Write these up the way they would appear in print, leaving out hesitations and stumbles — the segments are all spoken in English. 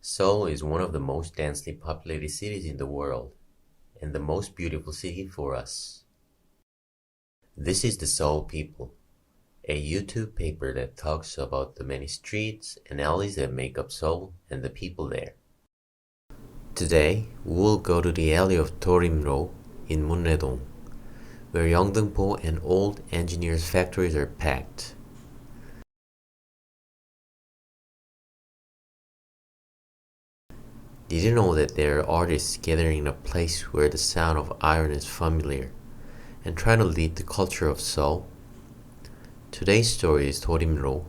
Seoul is one of the most densely populated cities in the world, and the most beautiful city for us. This is the Seoul People, a YouTube paper that talks about the many streets and alleys that make up Seoul and the people there. Today, we will go to the alley of Torimro in Munrae-dong, where Yeongdeungpo and old engineers' factories are packed. Did you know that there are artists gathering in a place where the sound of iron is familiar and trying to lead the culture of Seoul? Today's story is Torimro,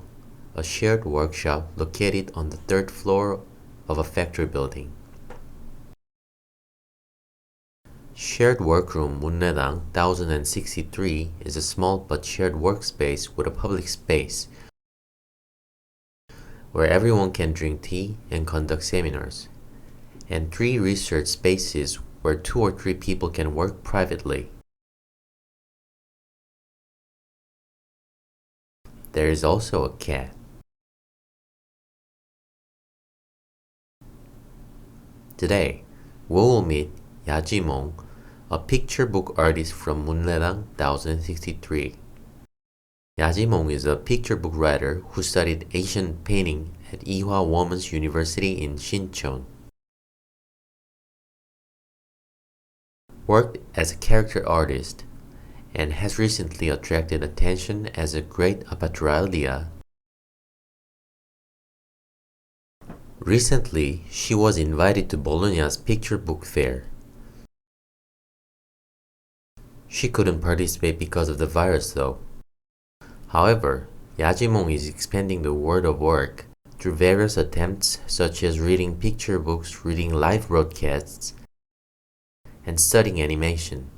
a shared workshop located on the third floor of a factory building. Shared Workroom Munrae-dang 1063 is a small but shared workspace with a public space where everyone can drink tea and conduct seminars, and 3 research spaces where 2 or 3 people can work privately. There is also a cat. Today, we will meet Yajimong, a picture book artist from Munrae-dang 1063. Yajimong is a picture book writer who studied Asian painting at Ewha Women's University in Sincheon. Worked as a character artist and has recently attracted attention as a great appatridia. Recently, she was invited to Bologna's picture book fair. She couldn't participate because of the virus though. However, Yajimong is expanding the world of work through various attempts such as reading picture books, reading live broadcasts, and studying animation.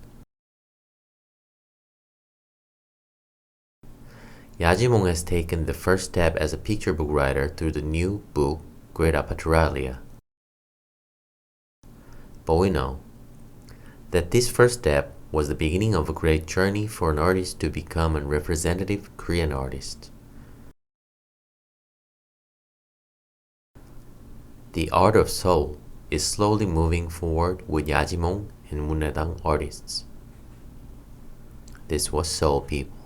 Yajimong has taken the first step as a picture book writer through the new book, Great Appatridia. But we know that this first step was the beginning of a great journey for an artist to become a representative Korean artist. The art of Seoul is slowly moving forward with Yajimong and Munrae-dang artists. This was Seoul People.